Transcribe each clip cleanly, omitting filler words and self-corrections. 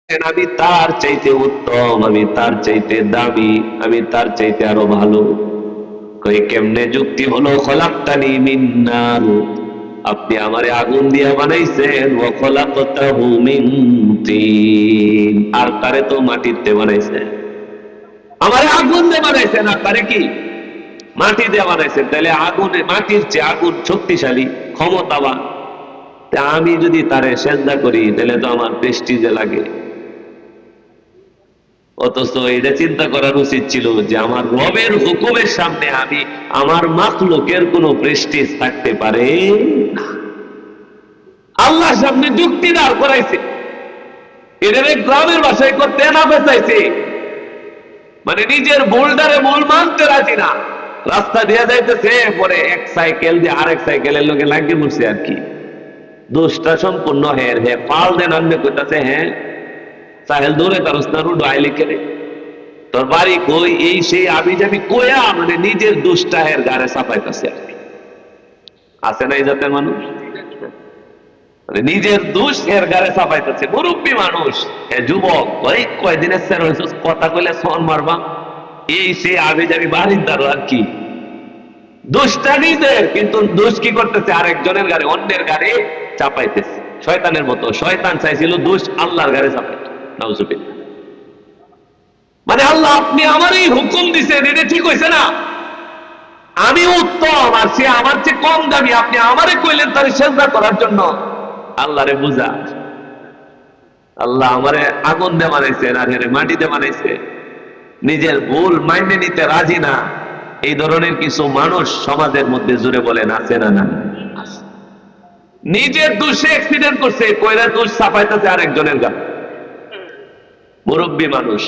আমি তার চাইতে উত্তম, আমি তার চাইতে দামি, আমি তার চাইতে আরো ভালো। কই কেমনে যুক্তি হলো? খলাকতানি মিন নার, আপনি আমারে আগুন দিয়ে বানাইছেন, ওয়া খলাকতাহু মিন তিন, আর তারে তো মাটিতে বানাইছেন। আমারে আগুন দিয়ে বানাইছেন আর তারে কি মাটি দিয়ে বানাইছেন। তাহলে আগুনে, মাটির চেয়ে আগুন শক্তিশালী, ক্ষমতাবান। তা আমি যদি তারে সেজদা করি তাহলে তো আমার প্রেস্টিজে লাগে। অথচ এটা চিন্তা করার উচিত ছিল যে আমার রবের হুকুমের সামনে আমি আমার মাখলুকের কোনো প্রেস্টিজ থাকতে পারে না। আল্লাহর সামনে যুক্তি দাঁড় করাইছে, এটারে গ্রামের ভাষায় করতে না বেচাইছে, মানে নিজের ভুলটারে ভুল মানতে রাজি না। রাস্তা দিয়ে যাইতেছে, পরে এক সাইকেল দিয়ে আরেক সাইকেলের লোকে লাগিয়ে বসছে আর কি। দোষটা সম্পূর্ণ হ্যাঁ হ্যাঁ পাল দেন আনবে কইতাছে, হ্যাঁ সাহেল দৌড়ে তার উস্তারু ডাইলে কেড়ে তোর বাড়ি কই, এই সেই আবি যাবি কোয়া, মানে নিজের দোষটা এর গাড়ে চাপাইতেছে আর কি। আছে না এই জাতের মানুষ, মানে নিজের দোষ এর গাড়ে চাপাইতেছে। মুরব্বী মানুষ, যুবক, ওই কয়দিনের স্যার হয়েছে, কথা কইলে সন মারবা, এই সেই আবি যাবি বাড়ির দ্বারা আর কি। দোষটা নিজের, কিন্তু দোষ কি করতেছে আরেকজনের গাড়ে, অন্যের গাড়ে চাপাইতেছে। শয়তানের মতো, শয়তান চাইছিল দোষ আল্লাহর গাড়ে চাপাইতে। নাউজুবিল্লাহ। মানে আল্লাহ আপনি আমারই হুকুম দিছেন, এটা ঠিক হয়েছে না? আমি উত্তম আর সে আমার চেয়ে কম দামি, আপনি আমারে কইলেন তার সেজদা করার জন্য। আল্লাহরে বুঝা, আল্লাহ আমারে আগুন দিয়ে বানাইছেন আর হেরে মাটিতে বানাইছে। নিজের ভুল মাইনে নিতে রাজি না, এই ধরনের কিছু মানুষ সমাজের মধ্যে জুড়ে বলেন আছে না? না, নিজের দোষে অ্যাক্সিডেন্ট করছে, কইরা দোষ চাপাইতেছে আরেকজনের গায়ে। মুরব্বী মানুষ,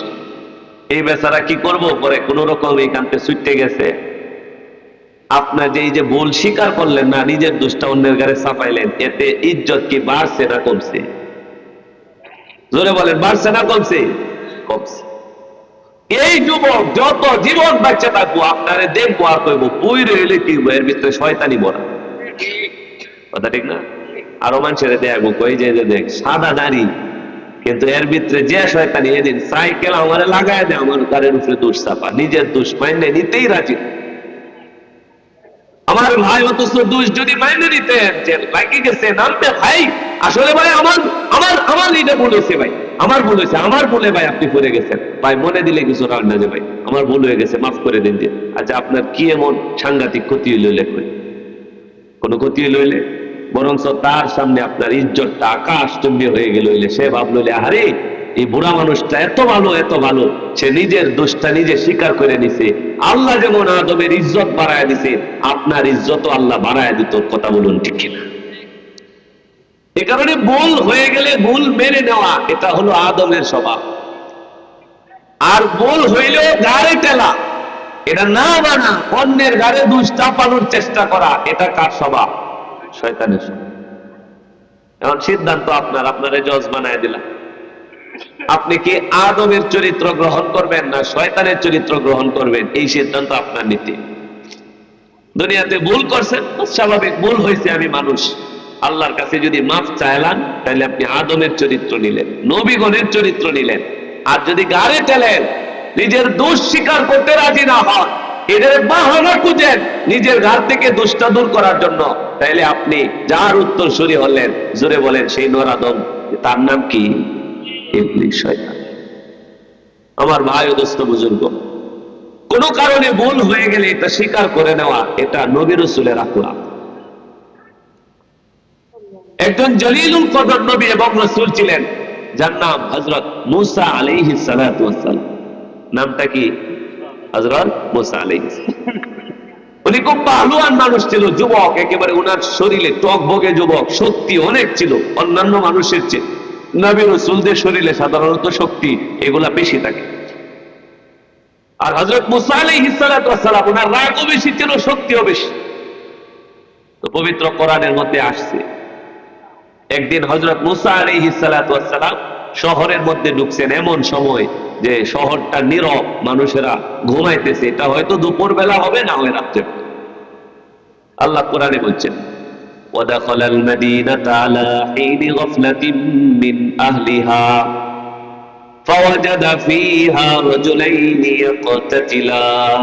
এই বেচারা কি করবো, পরে কোন রকম এইখানতে ছুটতে গেছে। আপনার যে এই যে ভুল স্বীকার করলেন না, নিজের দোষটা অন্যের গায়ে চাপাইলেন, এতে ইজ্জত কি বাড়ছে না কমছে? জোরে বলেন, বাড়ছে না কমছে? কমছে। এই যুবক যত জীবন বাচ্চা থাকবো আপনারে দেখবো আর কইবো বই রইলে কি এর ভিতরে শয়তানি ভরা। কথা ঠিক না? আরো মানুষের দেখবো কই যে দেখ সাদা দাড়ি, কিন্তু এর ভিতরে যে শয়তানি। এদিন সাইকেল আমারে লাগায় দেয়, আমার গাড়ির উপরে দোষ চাপা, নিজের দোষ মাইনে নিতেই রাজি। আমার ভাই অথচ দোষ যদি মাইনে নিতেন যে লাগি গেছে নামতে, ভাই আসলে ভাই আমার আমার আমার লিডে ভুল হয়েছে, ভাই আমার ভুল হয়েছে, আমার ভুলে ভাই আপনি পড়ে গেছেন, ভাই মনে দিলে কিছু রাগ না যে ভাই আমার ভুল হয়ে গেছে, মাফ করে দিন যে। আচ্ছা আপনার কি এমন সাংঘাতিক ক্ষতি হইলে? কোনো ক্ষতি হইলে বরং তার সামনে আপনার ইজ্জতটা আকাশচুম্বী হয়ে গেল। সে ভাবলো আরে এই বুড়া মানুষটা এত ভালো, এত ভালো, সে নিজের দোষটা নিজে স্বীকার করে নিছে। আল্লাহ যেমন আদমের ইজ্জত বাড়ায় দিছে, আপনার ইজ্জত আল্লাহ বাড়ায় দিত। কথা বলুন ঠিক কিনা? এ কারণে ভুল হয়ে গেলে ভুল মেনে নেওয়া, এটা হলো আদমের স্বভাব। আর ভুল হইলেও গাড়ে টেলা, এটা না মানা, অন্যের গাড়ে দোষ চাপানোর চেষ্টা করা, এটা কার স্বভাব? শয়তানের স্বভাব। এখন সিদ্ধান্ত আপনার, আপনারে জজ বানায় দিলাম। আপনি কি আদমের চরিত্র গ্রহণ করবেন না শয়তানের চরিত্র গ্রহণ করবেন? এই সিদ্ধান্ত আপনার নিতে। দুনিয়াতে ভুল করছেন, স্বাভাবিক, ভুল হয়েছে, আমি মানুষ। আল্লাহর কাছে যদি মাফ চাইলাম, তাহলে আপনি আদমের চরিত্র নিলেন, নবীগণের চরিত্র নিলেন। আর যদি গাড়ে টেলেন, নিজের দোষ স্বীকার করতে রাজি না হন, এদের বাহানা খুঁজেন নিজের ঘর থেকে দোষটা দূর করার জন্য, তাইলে আপনি যার উত্তরসূরি হলেন, জোরে বলেন সেই নর আদম, তার নাম কি? ইবলিস, শয়তান। আমার ভাই ও দোস্ত বুজুর্গ, কোন কারণে ভুল হয়ে গেলে এটা স্বীকার করে নেওয়া, এটা নবী রাসূলের আখলাক। একজন জলিলুল কদর নবী এবং রাসূল ছিলেন, যার নাম হযরত মূসা আলাইহিস সালাতু ওয়াস সালাম। নামটা কি? হযরত মূসা আলাইহিস। উনি খুব পাহলুয়ান মানুষ ছিল, যুবক একেবারে, উনার শরীরে টকবগে যুবক, শক্তি অনেক ছিল অন্যান্য মানুষের চেয়ে। নবী রাসূলদের শরীরে সাধারণত শক্তি এগুলা বেশি থাকে। আর হযরত মূসা আলাইহিস সালাতু ওয়াস সালাম, উনার রাগও বেশি ছিল, শক্তিও বেশি। তো পবিত্র কোরআনের মধ্যে আসছে, একদিন হযরত মূসা আলাইহিস সালাতু ওয়াস সালাম শহরের মধ্যে ঢুকছেন এমন সময় যে শহরটা নীরব, মানুষেরা ঘুমাইতেছে। এটা হয়তো দুপুর বেলা হবে, না হয় রাত্রে। আল্লাহ কোরআনে বলছেন, ওয়াদাখালাল মাদিনাতা আলা হিনি গাফলাতিন মিন আহলিহা فوجد فيها رجلين يقتتلان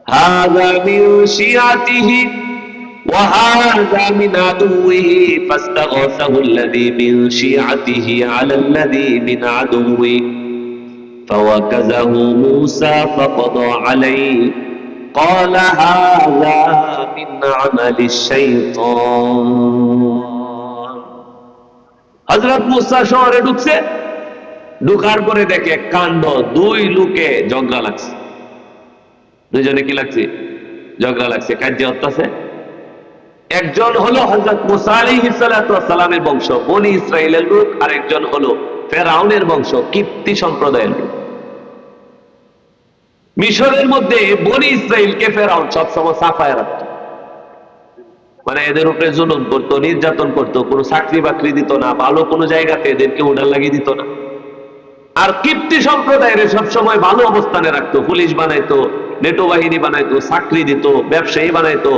هذا من شيعته وهذا من عدوه فاستغاثه الذي من شيعته على الذي من عدوه فوكزه موسى فقضى عليه قال هذا من عمل الشيطان হযরত মুসা শহরে ঢুকছে, ঢুকার পরে দেখে কাণ্ড, দুই লোকে ঝগড়া লাগছে। দুইজনে কি লাগছে? ঝগড়া লাগছে, কার্য হচ্ছে। একজন হলো হযরত মুসা আলাইহিস সালাতু ওয়াস সালামের বংশ, বনি ইসরাইলের লোক, আর একজন হলো ফেরাউনের বংশ, কিপ্তি সম্প্রদায়ের লোক। মিশরের মধ্যে বনি ইসরাইলকে ফেরাউন সবসময় সাফায় রাখত, মানে এদের উপরে জুলুম করতো, নির্যাতন করতো, কোনো চাকরি বাকরি দিত না, ভালো কোনো জায়গাতে এদেরকে উড়াল লাগিয়ে দিত না। আর কিপ্তি সম্প্রদায়ের সবসময় ভালো অবস্থানে রাখতো, পুলিশ বানাইতো, নেটো বাহিনী বানাইতো, চাকরি দিত, ব্যবসায়ী বানাইতো,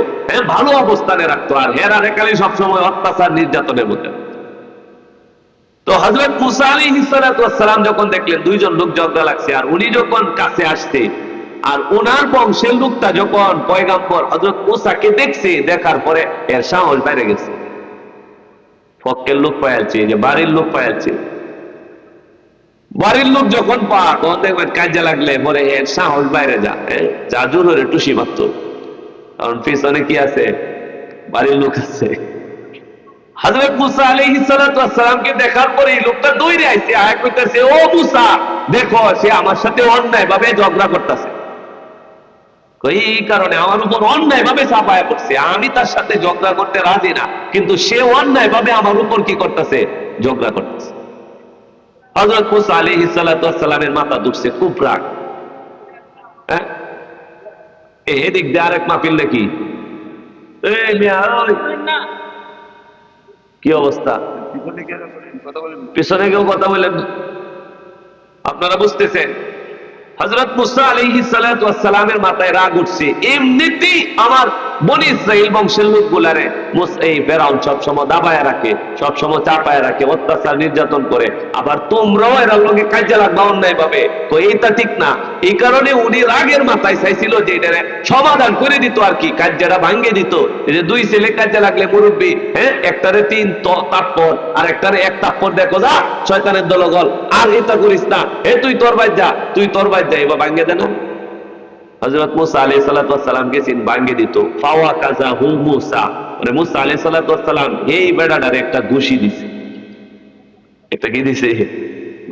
ভালো অবস্থানে রাখতো। আর হেরা রেখালি সবসময় অত্যাচার নির্যাতনের মধ্যে। তো হযরত মুসা আলাইহিস সালাতু ওয়াস সালাম যখন দেখলেন দুইজন লোক ঝগড়া লাগছে, আর উনি যখন কাছে আসছে, আর ওনার বংশের লোকটা যখন পয়গাম্বর হযরত মুসাকে দেখছে, দেখার পরে এর সাহস বাইরে গেছে। পক্ষের লোক পাইছে, যে বাড়ির লোক পাইছে, বাড়ির লোক যখন পা তখন দেখবেন কাজে লাগলে পরে এর সাহস বাইরে যা, জাজুর হরে টুসি মাত্র, কারণ পিছনে কি আছে? বাড়ির লোক আছে। হযরত মুসা আলাইহিস সালাতু ওয়াস সালামকে দেখার পরে এই লোকটা দৌড়ে আইছে, আয় কইতাছে, ও মুসা দেখো, সে আমার সাথে অন্যায় ভাবে ঝগড়া করতেছে। এই কারণে আমার উপর অন্যায় ভাবে চাপায়া পড়ছে, আমি তার সাথে ঝগড়া করতে রাজি না, কিন্তু সে অন্যায় ভাবে আমার উপর কি করতেছে? ঝগড়া করতেছে। হযরত মুসা আলাইহিস সালাতু ওয়াস সালামের মাথা দুঃখছে, খুব রাগ। এদিক দিয়ে আরেক মাহফিল নাকি? কি অবস্থা? পিছনে কেউ কথা বলেন, আপনারা বুঝতেছেন? হযরত মুসা আলাইহিস সালাতু ওয়াস সালামের মাথায় রাগ উঠছে। এমনিতেই আমার বনি ইসরাইল বংশের লোকগুলারে এই ফেরাউন সবসময় দাবায় রাখে, সবসময় চাপায় রাখে, অত্যাচার নির্যাতন করে, আবার তোমরাও এরা লোকে কাজে লাগবা অন্যায় ভাবে, তো এইটা ঠিক না। এই কারণে উনি রাগের মাথায় চাইছিল যে এটারে সমাধান করে দিত, আর কি কাজটা ভাঙ্গে দিত। এই যে দুই ছেলে কাজে লাগলে মুরব্বী, একটারে 3 তাপ্পর আর একটারে 1 তাপ্পর, দেখো যা শয়তানের দলগল, আর এটা করিস না, তুই তোর বাইর যা, তুই তোর বাইর যা, এবার ভাঙ্গে দে না। হযরত মুসা আলাইহিস সালাতু ওয়াস সালাম গেছেন, ভাঙ্গে দিত। ফাওয়াকাযাহু মুসা, মানে মুসা আলাইহিস সালাতু ওয়াস সালাম এই বেড়াটারে একটা ঘুষি দিছে। এটা কি দিছে?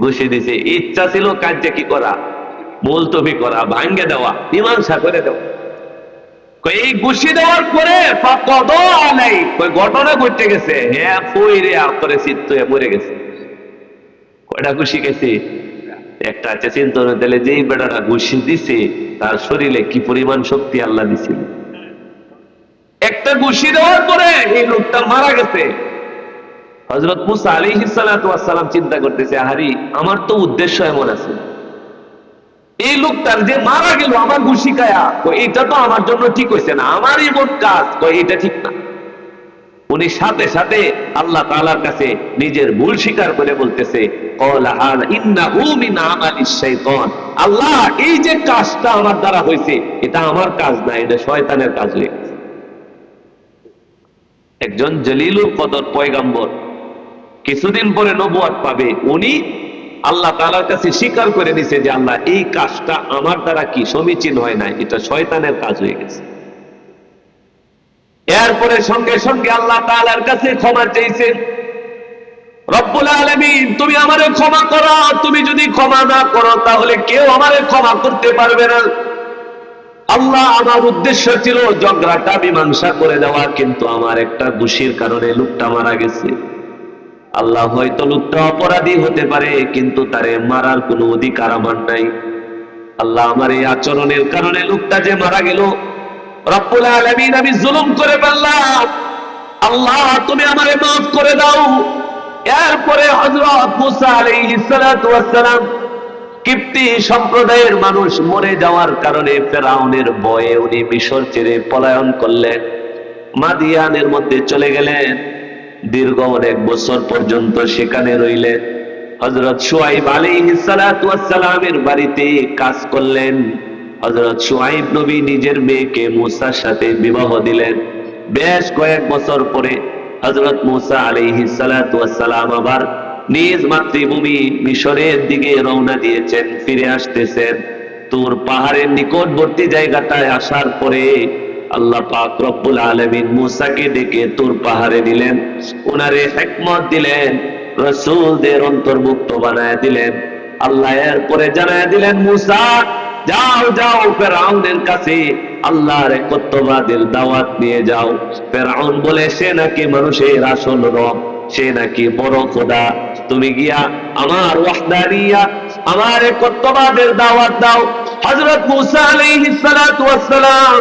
ঘুষি দিছে। ইচ্ছা ছিল কাজে কি করা? মুলতবি করা, ভাঙ্গে দেওয়া, মীমাংসা করে দেওয়া। এই ঘুষি দেওয়ার পরে ফাকাদা আলাই, ঘটনা ঘটে গেছে, হ্যাঁ ফইরে আপরে চিত্ত হয়ে মরে গেছে। কয়টা ঘুষি গেছে? একটা আছে। চিন্তা দিলে যেই বেড়াটা ঘুষি দিছে তার শরীরে কি পরিমাণ শক্তি আল্লাহ দিছিল। একটা ঘুষি দেওয়ার পরে এই লোকটা মারা গেছে। হযরত মুসা আলাইহিস সালাতু ওয়াস সালাম চিন্তা করতেছে, আহারি আমার তো উদ্দেশ্য এমন আছে, এই লোকটার যে মারা গেল আমার ঘুষি খায়া, এটা তো আমার জন্য ঠিক হয়েছে না, আমার এমন কাজ, এটা ঠিক না। উনি সাথে সাথে আল্লাহ তাআলার কাছে নিজের ভুল স্বীকার করে বলতেছে, আল্লাহ এই যে কাজটা আমার দ্বারা হয়েছে এটা আমার কাজ না, এটা শয়তানের কাজ হয়ে গেছে। একজন জলিলুল কদর পয়গাম্বর কিছুদিন পরে নবুয়ত পাবে, উনি আল্লাহ তাআলার কাছে স্বীকার করে নিছে যে আল্লাহ এই কাজটা আমার দ্বারা কি সমীচীন হয় না, এটা শয়তানের কাজ হয়ে গেছে। এরপরে সঙ্গে সঙ্গে আল্লাহ তাআলার কাছে ক্ষমা চাইছেন, রব্বুল আলামিন তুমি আমারে ক্ষমা করো, তুমি যদি ক্ষমা না করো তাহলে কেউ আমারে ক্ষমা করতে পারবে না। আল্লাহ আমার উদ্দেশ্য ছিল ঝগড়াটা মীমাংসা করে দেওয়া, কিন্তু আমার একটা দোষের কারণে লোকটা মারা গেছে। আল্লাহ হয়তো লোকটা অপরাধী হতে পারে, কিন্তু তারে মারার কোনো অধিকার আমার নাই। আল্লাহ আমার এই আচরণের কারণে লোকটা যে মারা গেল, রব্বুল আলামিন আমি জুলুম করে ফেললাম, আল্লাহ তুমি আমারে মাফ করে দাও। এরপরে হযরত মুসা আলাইহিস সালাতু ওয়াস সালাম কিপ্তি সম্প্রদায়ের মানুষ মরে যাওয়ার কারণে ফেরাউনের ভয়ে উনি মিশর ছেড়ে পলায়ন করলেন, মাদিয়ানের মধ্যে চলে গেলেন। দীর্ঘ অনেক বছর পর্যন্ত সেখানে রইলেন। হযরত শুআইব আলাইহিস সালাতু ওয়াস সালামের বাড়িতে কাজ করলেন। হযরত শুআইব নবী নিজের মেয়েকে মূসার সাথে বিবাহ দিলেন। বেশ কয়েক বছর পরে হযরত মূসা আলাইহিস সালাতু ওয়াস সালাম আবার নিজ মাতৃভূমি মিশরের দিকে রওনা দিয়েছেন, ফিরে আসতেছেন। তুর পাহাড়ের নিকটবর্তী জায়গাটায় আসার পরে আল্লাহ পাক রব্বুল আলামিন মূসাকে ডেকে তুর পাহাড়ে নিলেন, ওনারে হিকমত দিলেন, রাসূলদের অন্তর্ভুক্ত বানায় দিলেন। আল্লাহ এরপরে জানায় দিলেন, মূসা যাও যাও ফেরাউনের কাছে আল্লাহর একত্ববাদের দাওয়াত নিয়ে যাও। ফেরাউন বলে সে নাকি মানুষের আসল রব, সে নাকি বড় খোদা। তুমি গিয়া আমার ওয়াহদানিয়া, আমার একত্ববাদের দাওয়াত দাও। হযরত মূসা আলাইহিস সালাতু ওয়াস সালাম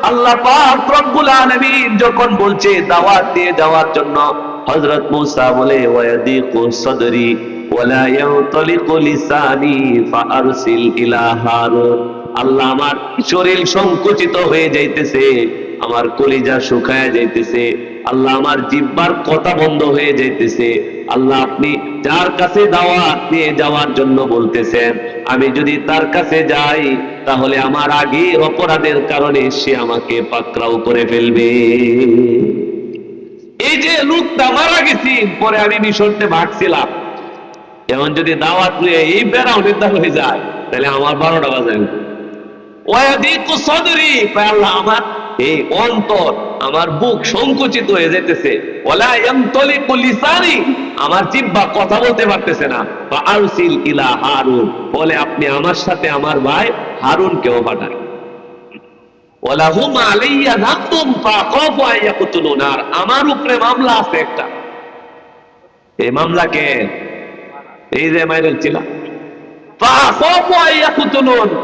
আল্লাহ পাক রব্বুল আলামিন যখন বলছে দাওয়াত দিয়ে যাওয়ার জন্য, হযরত মূসা বলে ওয়ায়াদিকু সাদরি ওয়ালা ইয়ানতালিকু লিসানি ফাআরসিল ইলা হারুন। আল্লাহ আমার শরীর সংকুচিত হয়ে যাইতেছে, আমার কলিজা শুকায় যাইতেছে, আল্লাহ আমার জিহ্বার কথা বন্ধ হয়ে যাইতেছে। আল্লাহ আপনি যার কাছে দাওয়াত নিয়ে যাওয়ার জন্য বলতেছেন, আমি যদি তার কাছে যাই তাহলে আমার আগের অপরাধের কারণে সে আমাকে পাকড়াও করে ফেলবে। এই যে লোকটা মারা গেছি, পরে আমি মিশরতে ভাগছিলাম, এখন যদি দাওয়াত নিয়ে এই ফেরাউনের দ্বার হয়ে যায় তাহলে আমার 12টা বাজে। ওয়াদিকু সাদরি, আল্লাহ আমার এই অন্তর, আমার বুক সংকুচিত হয়ে যেতেছে। ওয়ালা ইয়ানতালিকু লিসানি, আমার জিহ্বা কথা বলতে পারতেছে না। ফাআরসিল ইলা হারুন, বলে আপনি আমার সাথে আমার ভাই হারুনকেও পাঠান। ওয়ালাহুম আলাইয়া যামবুম ফাখাফু আন ইয়াকতুলুন, আর আমার উপরে মামলা আছে একটা। এই মামলাকে এই যে মাইরেল ছিল,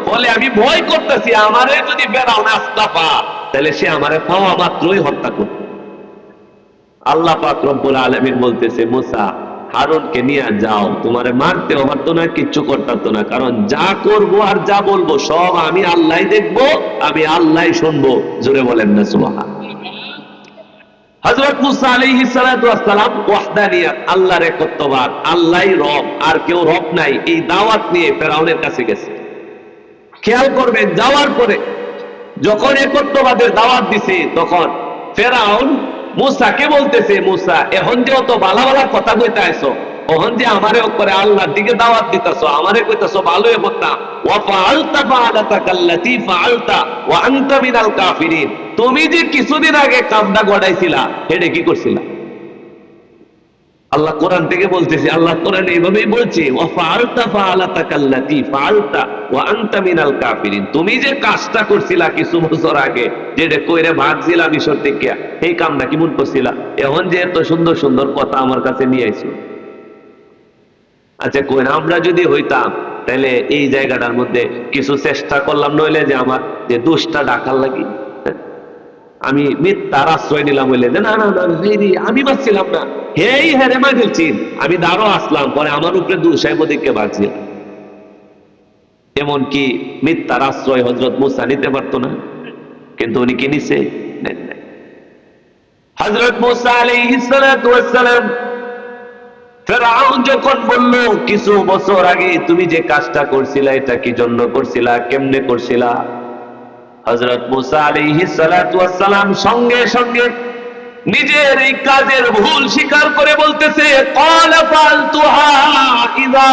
বলে আমি ভয় করতেছি আমারে যদি ফেরাউন আস্তাফা তাহলে সে আমারে পাওয়া মাত্রই হত্যা করবে। আল্লাহ পাক রব্বুল আলামিন বলতেছে, মূসা হারুনকে নিয়ে যাও, তোমারে মারতেও পারতো না, কিচ্ছু করতো না, কারণ যা করবো আর যা বলবো সব আমি আল্লাহ দেখবো, আমি আল্লাহ শুনবো। জোরে বলেন না সুবহান। হযরত মূসা আলাইহিস সালাতু ওয়াস সালাম ওয়াহদানিয়াত, আল্লাহর একত্ববাদ, আল্লাহই রব, আর কেউ রব নাই, এই দাওয়াত নিয়ে ফেরাউনের কাছে গেছে। খেয়াল করবেন, যাওয়ার পরে যখন একত্ববাদের দাওয়াত দিছে তখন ফেরাউন মূসাকে বলতেছে, মূসা এখন যে অত ভালো ভালো কথা কইতে আইছো, ওহন যে আমারে করে আল্লাহর দিকে দাওয়াত দিতেছো, আমারে কইতাছো ভালোই কথা, ওয়া ফাআলতা ফাআলাতাকাল্লাতী ফাআলতা ওয়া আনতা মিনাল কাফিরিন, তুমি যে কিছুদিন আগে কামটা গড়াইছিলা এটা কি করছিলা? আল্লাহ কোরআন থেকে বলতেছে, আল্লাহ কোরআন এইভাবেই বলছে, ওয়া ফাআলতা ফাআলাতাকাল্লাতী ফাআলতা ওয়া আনতা মিনাল কাফিরিন, তুমি যে কাজটা করছিলা কিছু বছর আগে, যেটা কইরে ভাগছিলা মিশর থেকে, এই কামটা কি মন করছিলা? এখন যে এত সুন্দর সুন্দর কথা আমার কাছে নিয়ে আইছো। আচ্ছা কই না, আমরা যদি হইতাম তাহলে এই জায়গাটার মধ্যে কিছু চেষ্টা করলাম, নইলে যে আমার যে দোষটা ডাকার লাগি, আমি মিথ্যার আশ্রয় নিলাম, হইলে যে না না না আমি বাঁচছিলাম না, হেই হেরে মা গেছি, আমি দাঁড়ো আসলাম, পরে আমার উপরে দুঃসাহেব দিকে বাঁচছিলাম। এমনকি মিথ্যার আশ্রয় হযরত মূসা নিতে পারতো না, কিন্তু উনি কি নিছে? হযরত মূসা আলাইহিস সালাতু ওয়াস সালাম ফেরাউন যখন বলল, কিছু বছর আগে তুমি যে কাজটা করছিলা এটা কি জন্য করছিলা, কেমনে করছিলা? হযরত মূসা আলাইহিস সালাতু ওয়াস সালাম সঙ্গে সঙ্গে নিজের এই কাজের ভুল স্বীকার করে বলতেছে, ক্বালা ফালতুহা ইযা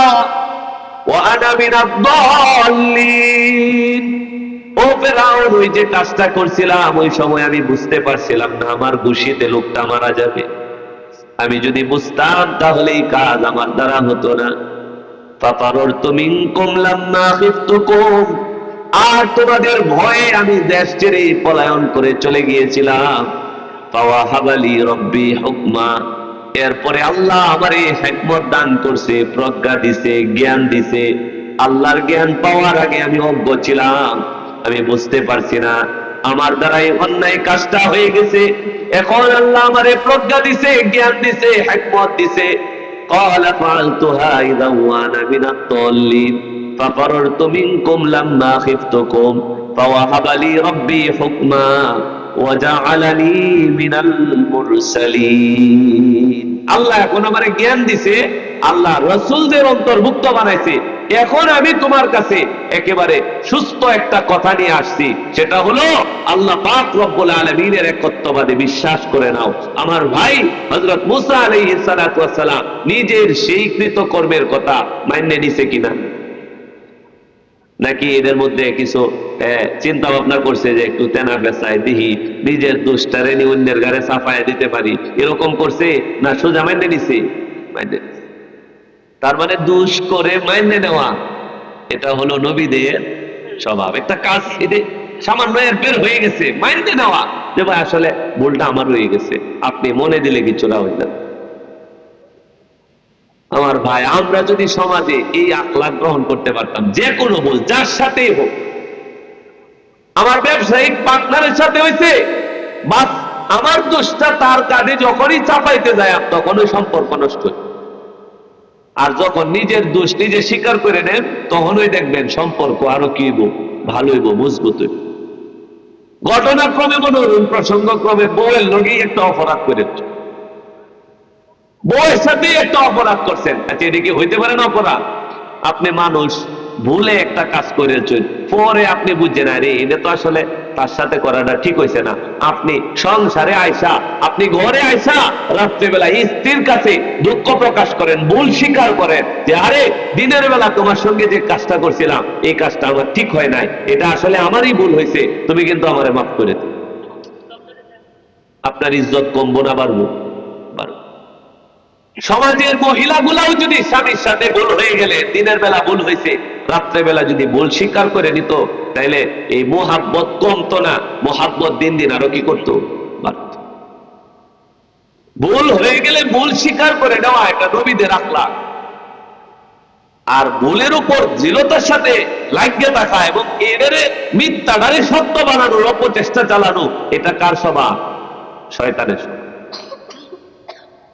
ওয়া আনা মিনাদ দাল্লিন, ও ফেরাউন ওই যে কাজটা করছিলাম ওই সময় আমি বুঝতে পারছিলাম না আমার ঘুষিতে লোকটা মারা যাবে, আমি যদি বুঝতাম তাহলে এই কাজ আমার দ্বারা হতো না। ফাফারারতু মিনকুম লাম্মা খিফতুকুম, আর তোমাদের ভয়ে আমি দেশ ছেড়ে পলায়ন করে চলে গিয়েছিলাম। ফাওয়াহাবালি রব্বি হুকমা, এরপরে আল্লাহ আমারে হিকমত দান করছে, প্রজ্ঞা দিছে, জ্ঞান দিছে। আল্লাহর জ্ঞান পাওয়ার আগে আমি অজ্ঞ ছিলাম, আমি বুঝতে পারছি না, আমার দ্বারাই অন্যায় কাজটা হয়ে গেছে। এখন আল্লাহ আমারে প্রজ্ঞা দিছে, জ্ঞান দিছে, হিকমত দিছে। ক্বালা ফাআলতুহা ইযা ওয়া আনা মিনাদ দাল্লিন ফাফারারতু মিনকুম লাম্মা খিফতুকুম ফাওয়াহাবালি রব্বি হুকমা। ওয়াজআলানি মিনাল মুরসালিন। আল্লাহ এখন আমারে জ্ঞান দিছে, আল্লাহ রাসূলদের অন্তর্ভুক্ত বানাইছে। এখন আমি তোমার কাছে একেবারে সুস্থ একটা কথা নিয়ে আসছি, সেটা হলো আল্লাহ পাক রব্বুল আলামিনের একত্ববাদে বিশ্বাস করে নাও। আমার ভাই হযরত মুসা আলাইহিস সালাতু ওয়াস সালাম নিজের সেই কৃতকর্মের কথা মাইনে নিছে কিনা, নাকি এদের মধ্যে কিছু চিন্তা ভাবনা করছে যে একটু তেনা বেসায় দিহি, নিজের দোষটারে নিয়ে অন্যের ঘরে চাপায় দিতে পারি, এরকম করছে? না সোজা মাইনে নিছে? মাইনে নিছে। তার মানে দোষ করে মাইনে নেওয়া, এটা হলো নবীদের স্বভাব। একটা কাজ এতে সামান্য এর বের হয়ে গেছে, মাইনে নেওয়া যে ভাই আসলে ভুলটা আমার হয়ে গেছে, আপনি মনে দিলে কিছুটা হয় না। আমার ভাই, আমরা যদি সমাজে এই আখলাক গ্রহণ করতে পারতাম, যে কোনো ভুল যার সাথেই হোক, আমার ব্যবসায়িক পার্টনারের সাথে হয়েছে, বাস আমার দোষটা তার কাঁধে যখনই চাপাইতে যায় তখন ওই সম্পর্ক নষ্ট হয়। আর যখন নিজের দোষ নিজে স্বীকার করে নেন, তখনই দেখবেন সম্পর্ক আরো কি হইব, ভালো হইব, মজবুত হইব। ঘটনাক্রমে মনে হইল প্রসঙ্গক্রমে বউয়ের লগেই একটা অপরাধ করেন, বউয়ের সাথে একটা অপরাধ করছেন। আচ্ছা, এটা কি হইতে পারে না অপরাধ? আপনি মানুষ, ভুলে একটা কাজ করেছেন, পরে আপনি বুঝছেন আরে এটা তো আসলে তার সাথে করাটা ঠিক হয়েছে না। আপনি সংসারে আইসা, আপনি ঘরে আইসা রাত্রেবেলা স্ত্রীর কাছে দুঃখ প্রকাশ করেন, ভুল স্বীকার করেন যে আরে দিনের বেলা তোমার সঙ্গে যে কাজটা করছিলাম এই কাজটা আমার ঠিক হয় নাই, এটা আসলে আমারই ভুল হয়েছে, তুমি কিন্তু আমারে মাফ করে দিও। আপনার ইজ্জত কমবো না বাড়বো? সমাজের মহিলাগুলাও যদি স্বামীর সাথে ভুল হয়ে গেলে, দিনের বেলা ভুল হয়েছে, রাত্রে বেলা যদি ভুল স্বীকার করে নিত, তাইলে এই মোহাব্বত কমতো না, মোহাব্বত দিন দিন আরো কি করতো, বাড়ত। ভুল হয়ে গেলে ভুল স্বীকার করে নেওয়া একটা নবীদের আখলাক। আর ভুলের উপর দৃঢ়তার সাথে লাগিয়ে থাকা এবং এদের মিথ্যাটারে সত্য বানানোর অপচেষ্টা চালানো, এটা কার স্বভাব? শয়তানের স্বভাব।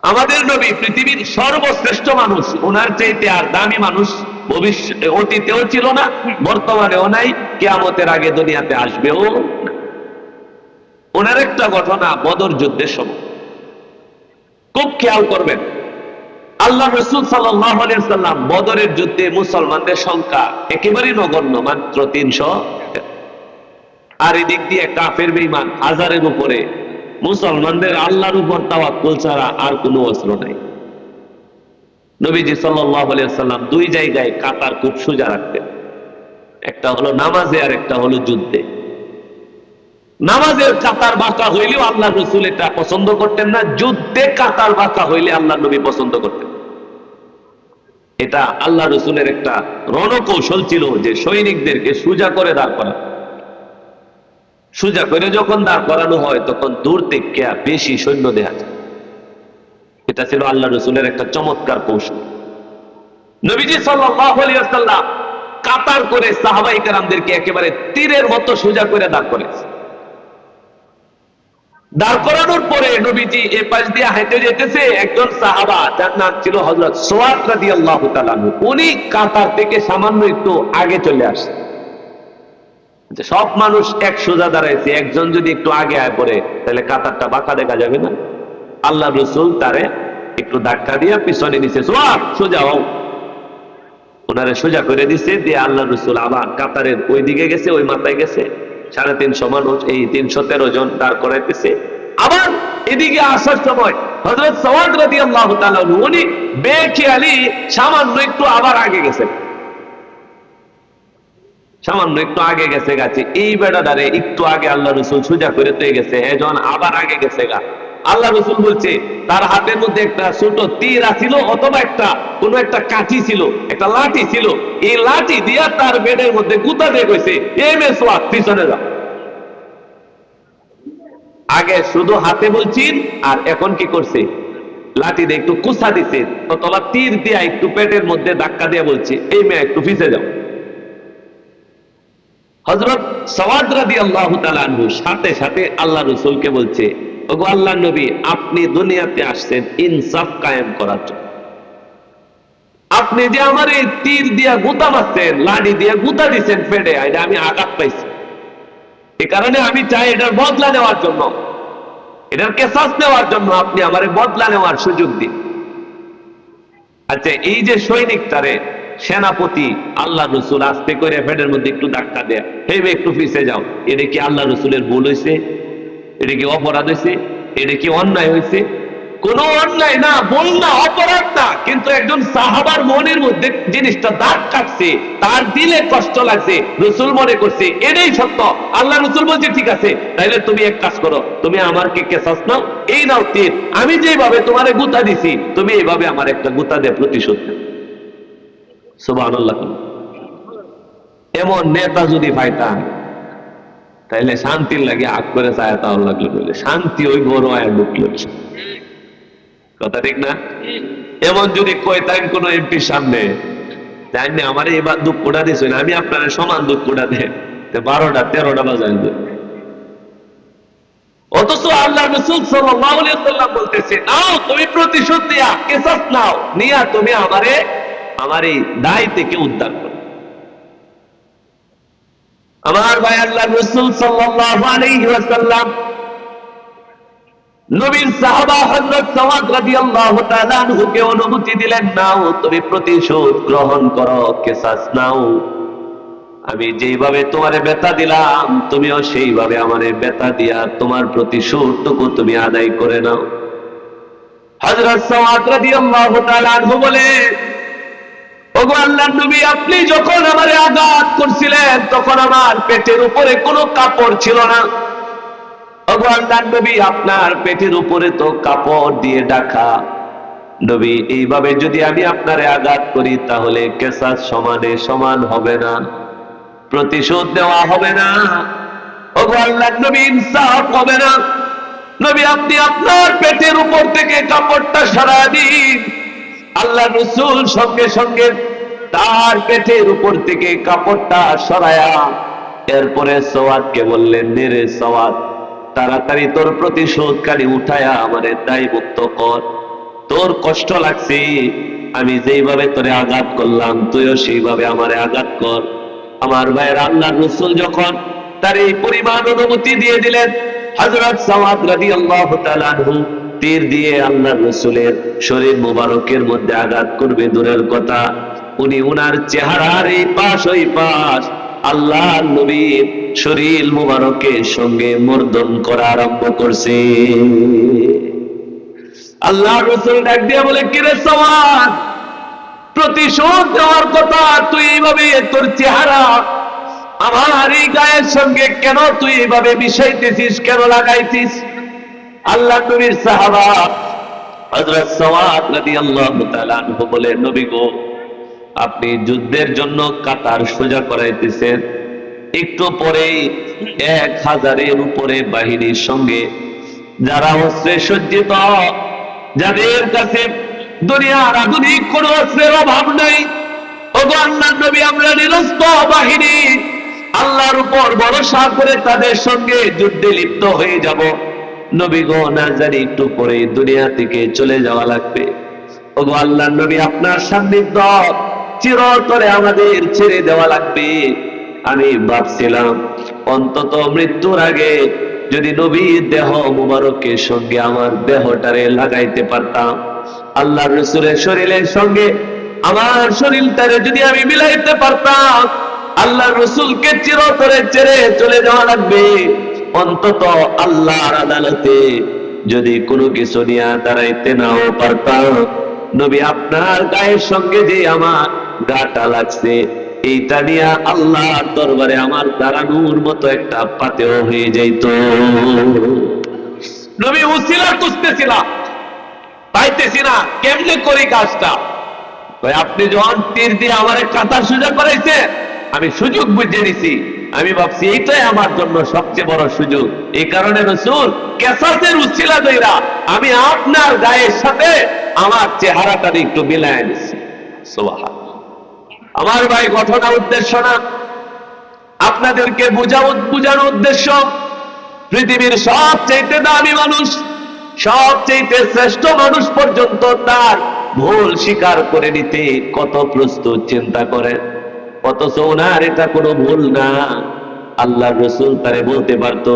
আমাদের নবী পৃথিবীর সর্বশ্রেষ্ঠ মানুষ, ওনার চাইতে আর দামি মানুষ ভবিষ্যতে অতীতেও ছিল না, বর্তমানেও নাই, কিয়ামতের আগে দুনিয়াতে আসবেও না। ওনার একটা ঘটনা বদর যুদ্ধের সময়, খুব খেয়াল করবেন। আল্লাহ রাসূল সাল্লাল্লাহু আলাইহি ওয়াসাল্লাম বদরের যুদ্ধে মুসলমানদের সংখ্যা একেবারেই নগণ্য, মাত্র 300। আর এদিক দিয়ে কাফের বেঈমান হাজারের উপরে। মুসলমানদের আল্লাহর উপর তাওয়াক্কুল ছাড়া আর কোনো অস্ত্র নাই। নবীজি সাল্লাল্লাহু আলাইহি ওয়াসাল্লাম দুই জায়গায় কাতার খুব সোজা রাখতেন, একটা হলো নামাজে আর একটা হলো যুদ্ধে। নামাজের কাতার বাঁকা হইলেও আল্লাহ রাসূল এটা পছন্দ করতেন না, যুদ্ধে কাতার বাঁকা হইলে আল্লাহ নবী পছন্দ করতেন। এটা আল্লাহ রাসূলের একটা রণকৌশল ছিল যে সৈনিকদেরকে সোজা করে দাঁড় করা। সোজা করে যখন দাঁড় করানো হয় তখন দূর থেকে বেশি সৈন্য দেখা যায়। এটা ছিল আল্লাহ রাসূলের একটা চমৎকার কৌশল। নবীজি সাল্লাল্লাহু আলাইহি ওয়াসাল্লাম কাতার করে সাহাবায়ে কেরামদেরকে একেবারে তীরের মতো সোজা করে দাঁড় করেছে। দাঁড় করানোর পরে নবীজি এ পাশ দিয়ে হেঁটে যেতেছে, একজন সাহাবা যার নাম ছিল হযরত সুয়াদ রাদিয়াল্লাহু তাআলা আনহু, উনি কাতার থেকে সামান্য একটু আগে চলে আসে। সব মানুষ এক সোজা দাঁড়াইছে, একজন যদি একটু আগে আয় পড়ে তাহলে কাতারটা বাঁকা দেখা যাবে না। আল্লাহ রাসূল তারে একটু ধাক্কা দিয়ে পিছনে নিচে, সুয়াদ সোজা হও। ওনারে সোজা করে দিছে, দিয়ে আল্লাহ রাসূল আবার কাতারের ওই দিকে গেছে, ওই মাথায় গেছে, 350 মানুষ, এই 313 জন দাঁড় করাইতেছে। আবার এদিকে আসার সময় হযরত সুয়াদ রাদিয়াল্লাহু তাআলা উনি বেখেয়ালি সামান্য একটু আবার আগে গেছে, সামান্য একটু আগে গেছে গাছে। এই বেড়াদারে একটু আগে আল্লাহ রাসূল সোজা করে তুই গেছে, এজন আবার আগে গেছে গা। আল্লাহ রাসূল বলছে তার হাতের মধ্যে একটা ছোট তীর ছিল, অথবা একটা কোন একটা কাঠি ছিল, একটা লাঠি ছিল, এই লাঠি দিয়া তার বেডের মধ্যে গুতা দিয়ে কইছে, এই মেসওয়াক পিছনে যাও। আগে শুধু হাতে বলছেন, আর এখন কি করছে, লাঠি দিয়ে একটু কুসা দিছে, অথবা তীর দিয়া একটু পেটের মধ্যে ধাক্কা দিয়ে বলছে, এই মেয়ে একটু পিছে যাও। হযরত সুয়াদ রাদিয়াল্লাহু তাআলা আনহু সাথে সাথে আল্লাহ রাসূলকে বলছে, ওগো আল্লাহর নবী, আপনি দুনিয়াতে আসছেন ইনসাফ কায়েম করার জন্য। আপনি যে আমার এই তীর দিয়া গুতা মারছেন, লাঠি দিয়া গুতা দিচ্ছেন পেটে, এটা আমি আঘাত পাইছি। এ কারণে আমি চাই এটার বদলা নেওয়ার জন্য, এটার কেসাস নেওয়ার জন্য আপনি আমারে বদলা নেওয়ার সুযোগ দিন। আচ্ছা, এই যে সৈনিকটারে সেনাপতি আল্লাহ রসুল আস্তে করে ফেডের মধ্যে একটু ধাক্কা দেয়া, হেবে একটু পিছিয়ে যাও, এটা কি আল্লাহ রসুলের ভুল হয়েছে? এটা কি অপরাধ হয়েছে? এটা কি অন্যায় হয়েছে? কোনো অন্যায় না, ভুল না, অপরাধ না, কিন্তু একজন সাহাবার মনের মধ্যে জিনিসটা দাগ কাটছে, তার দিলে কষ্ট লাগছে, রসুল মনে করছে এটাই সত্য। আল্লাহ রসুল বলছে ঠিক আছে, তাইলে তুমি এক কাজ করো, তুমি আমার কে কেসাস নাও, এই নাও তীর, আমি যেভাবে তোমারে গুতা দিছি তুমি এইভাবে আমার একটা গুতা দিয়ে প্রতিশোধ নাও। সুবহানাল্লাহ। এমন নেতা যদি পাইতাম তাইলে শান্তির লাগে আগ করে চায় তাও লাগলো, বলে শান্তি ওই বড় আয় ঢুকলো। কথা ঠিক না? এমন যদি কইতাম কোন এমপির সামনে, জানি আমার এবার দুঃখটা দিস না, আমি আপনার সমান দুঃখটা দেন 12টা 13টা বাজায়। অথচ আল্লাহ রাসূল সাল্লাল্লাহু আলাইহি ওয়াসাল্লাম বলতেছে, নাও তুমি প্রতিশোধ দিয়া, কেসাস নাও, নিয়া তুমি আমারে আমার এই দায় থেকে উদ্ধার করো। আমার ভাই, আল্লাহ রাসূল সাল্লাল্লাহু আলাইহি ওয়াসাল্লাম নবীর সাহাবা হযরত সাওয়াদ রাদিয়াল্লাহু তাআলা আনহুকে অনুমতি দিলেন, নাও তুমি প্রতিশোধ গ্রহণ করো, কেসাস নাও, আমি যেইভাবে তোমারে ব্যথা দিলাম তুমিও সেইভাবে আমারে ব্যথা দিয়া তোমার প্রতিশোধটুকু তুমি আদায় করে নাও। হযরত সাওয়াদ রাদিয়াল্লাহু তাআলা আনহু বলে, ওগো আল্লাহর নবী, আপনি যখন আমারে আঘাত করছিলেন তখন আমার পেটের উপরে কোনো কাপড় ছিল না। ওগো আল্লাহর নবী, আপনার পেটের উপরে তো কাপড় দিয়ে ঢাকা। নবী, এইভাবে যদি আমি আপনারে আঘাত করি তাহলে কেসাস সমানে সমান হবে না, প্রতিশোধ দেওয়া হবে না। ওগো আল্লাহর নবী, ইনসাফ হবে না। নবী, আপনি আপনার পেটের উপর থেকে কাপড়টা সরায় দিন। আল্লাহ রাসূল সঙ্গে সঙ্গে তার পেটের উপর থেকে কাপড়টা সরায়া এরপরে সাওয়াদকে বললেন, রে সাওয়াদ, তাড়াতাড়ি তোর প্রতিশোধকারী উঠায়া আমারে দায় মুক্ত কর। তোর কষ্ট লাগছে, আমি যেইভাবে তোরে আঘাত করলাম তুইও সেইভাবে আমারে আঘাত কর। আমার ভাইয়ের, আল্লাহ রাসূল যখন তার এই পরিমাণ অনুমতি দিয়ে দিলেন, হযরত সাওয়াদ রাদিয়াল্লাহু তাআলা আনহু তীর দিয়ে আল্লাহ রাসূলের শরীর মোবারকের মধ্যে আঘাত করবে দূরের কথা, উনি উনার চেহারার এই পাশ ওই পাশ আল্লাহ নবীর শরীর মোবারকের সঙ্গে মর্দন করা আরম্ভ করছে। আল্লাহ রাসূল ডাক দিয়ে বলে, কিরে সাওয়াদ, প্রতিশোধ দেওয়ার কথা তুই এইভাবে তোর চেহারা আমার এই গায়ের সঙ্গে কেন তুই এইভাবে মিশাইতেছিস, কেন লাগাইছিস? আল্লাহ নবীর সাহাবা হযরত সাওয়াদ রাদিয়াল্লাহু তাআলা আনহু বলে, নবী গো, আপনি যুদ্ধের জন্য কাতার সোজা করাইতেছেন, একটু পরেই 1000-এর উপরে বাহিনীর সঙ্গে যারা অস্ত্রে সজ্জিত, যাদের কাছে দুনিয়ার আধুনিক কোন অস্ত্রের অভাব নাই, ওগো আল্লাহর নবী, আমরা নিরস্ত্র বাহিনী আল্লাহর উপর ভরসা করে তাদের সঙ্গে যুদ্ধে লিপ্ত হয়ে যাব। নবী গো, না জানি একটু পরে দুনিয়া থেকে চলে যাওয়া লাগবে। ওগো আল্লাহর নবী, আপনার সান্নিধ্য চিরতরে আমাদের ছেড়ে দেওয়া লাগবে। আমি ভাবছিলাম অন্তত মৃত্যুর আগে যদি নবীর দেহ মুবারকের সঙ্গে আমার দেহটারে লাগাইতে পারতাম, আল্লাহর রাসূলের শরীরের সঙ্গে আমার শরীরটারে যদি আমি মিলাইতে পারতাম। আল্লাহর রাসূলকে চিরতরে ছেড়ে চলে যাওয়া লাগবে, অন্তত আল্লাহর আদালতে যদি কোনো কিছু নিয়ে দাঁড়াইতে নাও পারতাম, নবী আপনার গায়ের সঙ্গে যে আমার গাটা লাগছে এইটা নিয়ে আল্লাহর দরবারে আমার দাঁড়ানোর মতো একটা পাতেও হয়ে যাইত। নবী উসিলা খুঁজতেছিলাম, পাইতেছি না, কেমনে করি কাজটা? আপনি যখন তীর দিয়ে আমার কাঁথা সোজা করাইছে, আমি সুযোগ বুঝে নিছি, আমি ভাবছি এইটাই আমার জন্য সবচেয়ে বড় সুযোগ। এই কারণে রাসূল কেসাসের উসিলা দইরা আমি আপনার গায়ের সাথে আমার চেহারাটা একটু মিলায় নিছি। সুবহানাল্লাহ। আমার ভাই, ঘটনা উদ্দেশ্য না, আপনাদেরকে বুঝানোর উদ্দেশ্য, পৃথিবীর সবচেয়ে দামি মানুষ, সবচেয়ে শ্রেষ্ঠ মানুষ পর্যন্ত তার ভুল স্বীকার করে নিতে কত প্রস্তুত চিন্তা করেন, অথচ ওনার এটা কোনো ভুল না। আল্লাহর রাসূল তারে বলতে পারতো,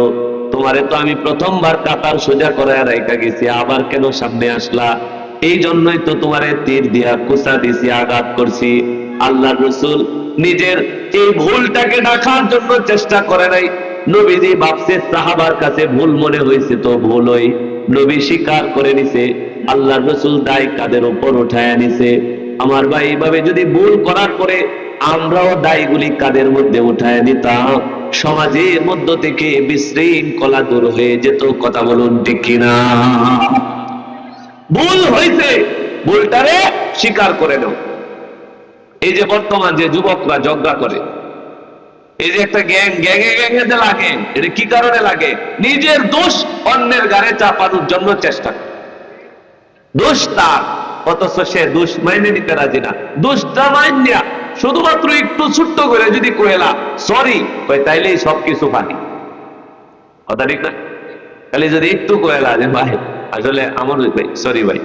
তোমারে তো আমি প্রথমবার কাতার সোজা করায় রাইখা গেছি, আবার কেন সামনে আসলা? এই জন্যই তো তোমারে তীর দিয়া কুচা দিছি, আঘাত করছি। আল্লাহর রাসূল নিজের এই ভুলটাকে ঢাকার জন্য চেষ্টা করে নাই। নবীজি ভাবছে সাহাবার কাছে ভুল মনে হয়েছে তো ভুলই, নবী স্বীকার করে নিছে। আল্লাহর রাসূল দায় কাদের উপর উঠায় নিছে। আমার ভাই, এইভাবে যদি ভুল করার পরে আমরাও দায়গুলি কাদের মধ্যে উঠায় নিতাম, সমাজের মধ্য থেকে বিশৃঙ্খলা দূর হয়ে যেত। কথা বলুন ঠিক কিনা? ভুল হয়েছে, ভুলটারে স্বীকার করে নাও। এই যে বর্তমান যে যুবকরা ঝগড়া করে, এই যে একটা গ্যাংয়ে লাগে, এটা কি কারণে লাগে? নিজের দোষ অন্যের গায়ে চাপানোর জন্য চেষ্টা করে। দোষ তার, অথচ সে দোষ মাইনে নিতে রাজি না। দোষটা মাইনিয়া শুধুমাত্র একটু ছোট্ট করে যদি কইলা সরি কই, তাইলেই সবকিছু পানি। কথা ঠিক না? তাহলে যদি একটু কইলা যে ভাই আসলে আমার ভাই সরি ভাই,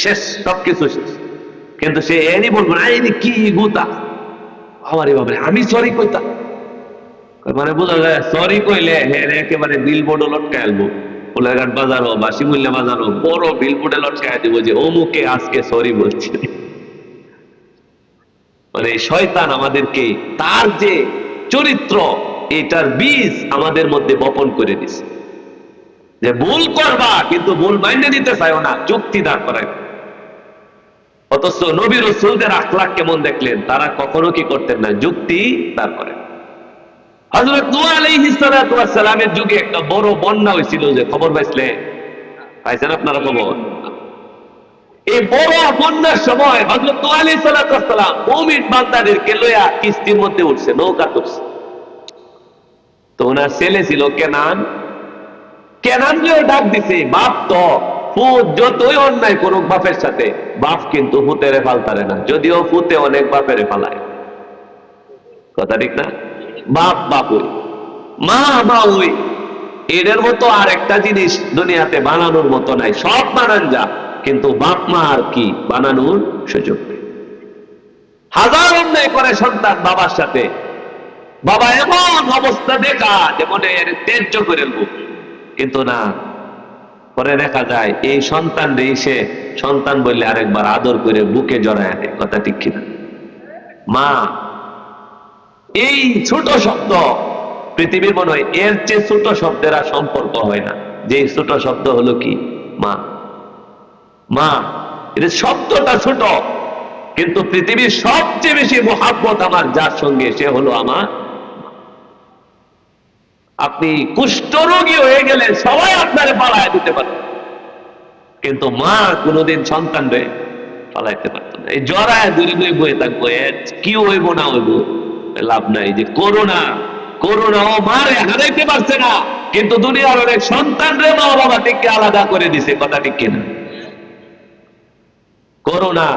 শেষ, সবকিছু শেষ। কিন্তু সে এনি বলবো না, এনি কি গুতা আমারে বাবারে, আমি সরি কইতাম। মানে বোঝা যায় সরি কইলে একেবারে বিলবোর্ড লটকায় আলবো, পোলাঘাট বাজারও বা শিমুলিয়া বাজারও বড় বিলবোর্ডে লটকায় দিব যে অমুকে আজকে সরি বলছে। মানে শয়তান আমাদেরকে তার যে চরিত্র, এটার বীজ আমাদের মধ্যে বপন করে দিছে, যে ভুল করবা কিন্তু ভুল মাইনে নিতে চাইও না, যুক্তি দাঁড় করায়। অথচ নবী রাসূলদের আখলাক কেমন দেখলেন? তারা কখনো কি করতেন না? যুক্তি দাঁড় করেন। হযরত নূহ আলাইহিস সালাতু ওয়াস সালামের যুগে একটা বড় বন্যা হয়েছিল, যে খবর পাইছিলেন? পাইছেন আপনারা খবর? এই বড় বন্যার সময় হযরত নূহ আলাইহিস সালাতু ওয়াস সালাম মুমিন বান্দাদেরকে লইয়া কিস্তির মধ্যে উঠছে, নৌকা তুলছে। তো ওনার ছেলে ছিল কেনান, কেনানকেও ডাক দিছে। বাপ তো ফুত যতই অন্যায় করুক বাপের সাথে, বাপ কিন্তু ফুতেরে ফালতারে না, যদিও ফুতে অনেক বাপেরে ফালায়। কথা ঠিক না? বাপ বাপ ওই, মা মা ওই। এদের মতো আর একটা জিনিস দুনিয়াতে বানানোর মতো নাই, সব বানান যা, কিন্তু বাপ মা আর কি বানানোর সুযোগ নেই। হাজার অন্যায় করে সন্তান বাবার সাথে, বাবা এমন অবস্থা দেখা যে মনে ত্যায্য করে নেব, কিন্তু না, পরে দেখা যায় এই সন্তান রে সে সন্তান বললে আরেকবার আদর করে বুকে জড়ায় আনে। কথা ঠিক কিনা? মা, এই ছোট শব্দ পৃথিবীর মনে হয় এর চেয়ে ছোট শব্দের আর সম্পর্ক হয় না। যে ছোট শব্দ হলো কি? মা। মা, এর শব্দটা ছোট, কিন্তু পৃথিবীর সবচেয়ে বেশি মহাব্বত আমার যার সঙ্গে, সে হলো আমার। আপনি কুষ্ঠরোগী হয়ে গেলে সবাই আপনারে পালায় দিতে পারে, কিন্তু মা কোনোদিন সন্তান রে পালাইতে পারত না। এই জড়ায় দূরে দূরে বয়ে থাকবো, কি হইব না হইব লাভ নাই। যে করোনা, করোনা ও মারে হারাইতে পারছে না, কিন্তু দুনিয়ার অনেক সন্তান রে মা বাবা থেকে আলাদা করে দিছে। কথা ঠিক কিনা? করোনা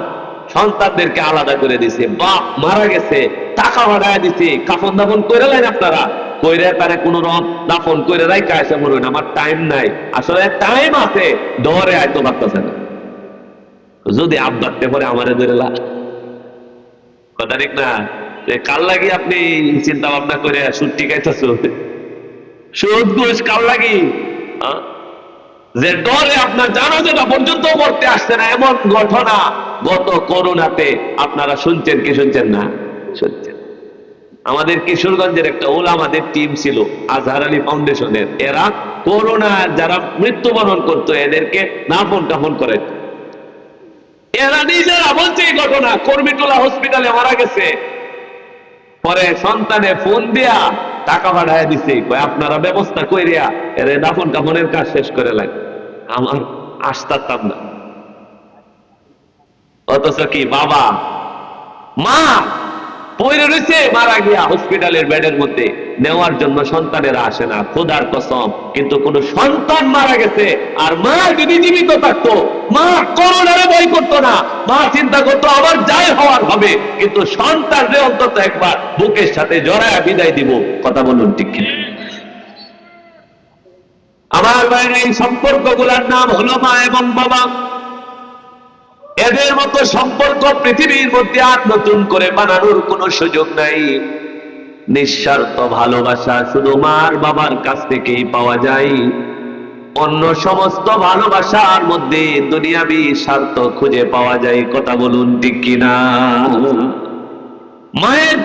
সন্তানদেরকে আলাদা করে দিছে। বাপ মারা গেছে, টাকা ভাড়ায় দিছে, কাফন দাফন করে নেন আপনারা, কইরে তারে কোন রকম দাফন করে রাইখা এসে বলবেন আমার টাইম নাই। আসলে টাইম আছে, ডরে আইতো পারতেছে না। যদি আব্বাতে পরে আমারে ধরে লা, কথা ঠিক না? কাল লাগি আপনি চিন্তা ভাবনা করে সুদ টিকাইতেছ, সুদ ঘুষ কাল লাগি, যে ডরে আপনার জানাজাটা পর্যন্ত করতে আসছে না। এমন ঘটনা গত করোনাতে আপনারা শুনছেন কি শুনছেন না? শুনছেন। আমাদের কিশোরগঞ্জের একটা ওলামাদের টিম ছিল আজহার আলী ফাউন্ডেশনের, এরা করোনা যারা মৃত্যুবরণ করতো এদেরকে নাফন টাফন করে। এরা নিজেরা বলছে এই ঘটনা, কর্মীটোলা হসপিটালে মারা গেছে, পরে সন্তানে ফোন দিয়া টাকা পাঠায় দিছে, আপনারা ব্যবস্থা কইরা এরে দাফন কাফনের কাজ শেষ করে লাগে। আমার আসতাম না। অথচ কি বাবা মা পড়ে রয়েছে মারা গিয়া হসপিটালের বেডের মধ্যে, নেওয়ার জন্য সন্তানেরা আসে না, খোদার কসম। কিন্তু কোন সন্তান মারা গেছে আর মা যদি জীবিত থাকতো, মা করোনারে ভয় করতো না, মা চিন্তা করতো আমার যাই হওয়ার হবে, কিন্তু সন্তানরে অন্তত একবার বুকের সাথে জড়ায় বিদায় দিব। কথা বলুন ঠিক কিনা? আমার বাইরে এই সম্পর্কগুলোর নাম হলো মা এবং বাবা। এদের মতো সম্পর্ক পৃথিবীর মধ্যে আর নতুন করে বানানোর কোনো সুযোগ নাই। নিঃস্বার্থ ভালোবাসা শুধু মার বাবার কাছ থেকেই পাওয়া যায়। অন্য সমস্ত ভালোবাসার মধ্যে দুনিয়াবি স্বার্থ খুঁজে পাওয়া যায়। কথা বলুন ঠিক কিনা? মায়ের